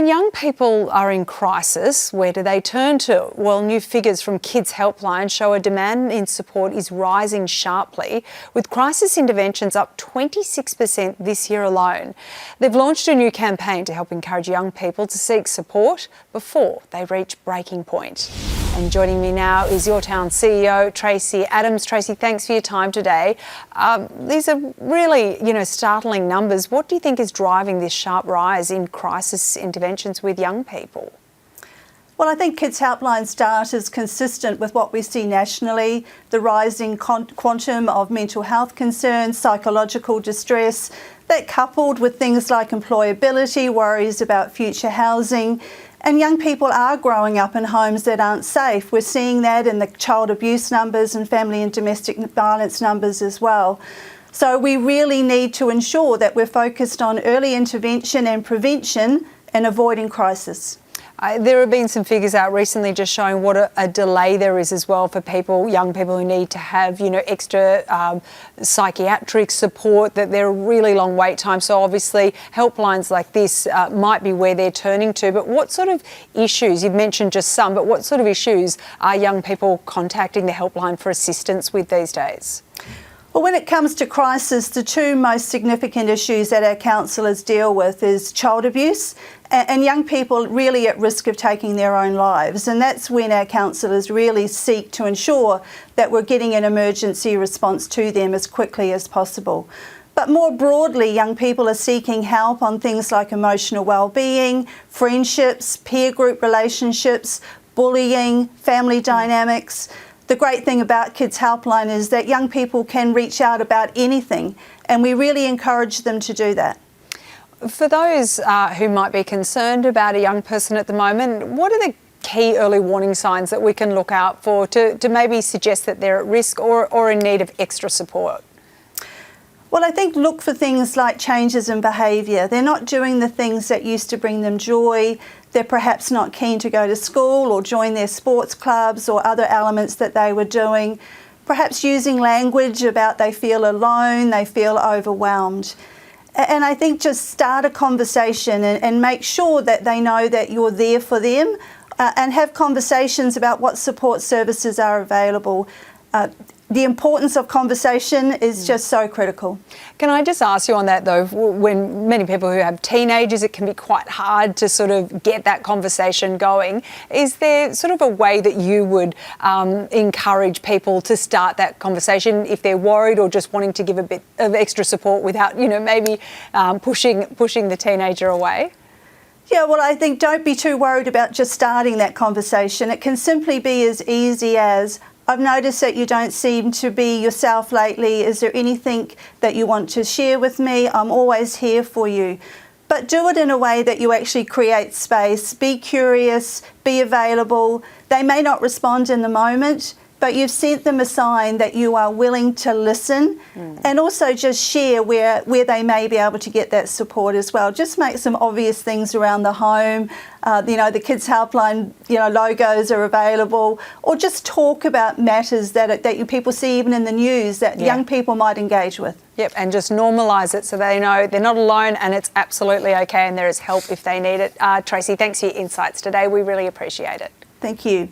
when young people are in crisis, where do they turn to? Well, new figures from Kids Helpline show a demand in support is rising sharply, with crisis interventions up 26% this year alone. They've launched a new campaign to help encourage young people to seek support before they reach breaking point. And joining me now is Yourtown CEO Tracy Adams. Tracy, thanks for your time today. These are really, startling numbers. What do you think is driving this sharp rise in crisis interventions with young people? Well, I think Kids Helpline data is consistent with what we see nationally, the rising quantum of mental health concerns, psychological distress, that coupled with things like employability, worries about future housing. And young people are growing up in homes that aren't safe. We're seeing that in the child abuse numbers and family and domestic violence numbers as well. So we really need to ensure that we're focused on early intervention and prevention and avoiding crisis. There have been some figures out recently just showing what a delay there is as well for young people who need to have, extra psychiatric support, that they're a really long wait time. So obviously helplines like this might be where they're turning to. But what sort of issues, you've mentioned just some, but what sort of issues are young people contacting the helpline for assistance with these days? Well, when it comes to crisis, the two most significant issues that our counsellors deal with is child abuse and young people really at risk of taking their own lives. And that's when our counsellors really seek to ensure that we're getting an emergency response to them as quickly as possible. But more broadly, young people are seeking help on things like emotional wellbeing, friendships, peer group relationships, bullying, family dynamics. The great thing about Kids Helpline is that young people can reach out about anything, and we really encourage them to do that. For those who might be concerned about a young person at the moment, what are the key early warning signs that we can look out for to maybe suggest that they're at risk or in need of extra support? Well, I think look for things like changes in behaviour. They're not doing the things that used to bring them joy. They're perhaps not keen to go to school or join their sports clubs or other elements that they were doing. Perhaps using language about they feel alone, they feel overwhelmed. And I think just start a conversation and make sure that they know that you're there for them and have conversations about what support services are available. The importance of conversation is just so critical. Can I just ask you on that though, when many people who have teenagers, it can be quite hard to sort of get that conversation going. Is there sort of a way that you would encourage people to start that conversation if they're worried or just wanting to give a bit of extra support without, maybe pushing the teenager away? Yeah, well, I think don't be too worried about just starting that conversation. It can simply be as easy as, I've noticed that you don't seem to be yourself lately. Is there anything that you want to share with me? I'm always here for you. But do it in a way that you actually create space. Be curious, be available. They may not respond in the moment, but you've sent them a sign that you are willing to listen and also just share where they may be able to get that support as well. Just make some obvious things around the home. The Kids Helpline, logos are available, or just talk about matters that people see even in the news that young people might engage with. Yep, and just normalise it so they know they're not alone and it's absolutely okay and there is help if they need it. Tracy, thanks for your insights today. We really appreciate it. Thank you.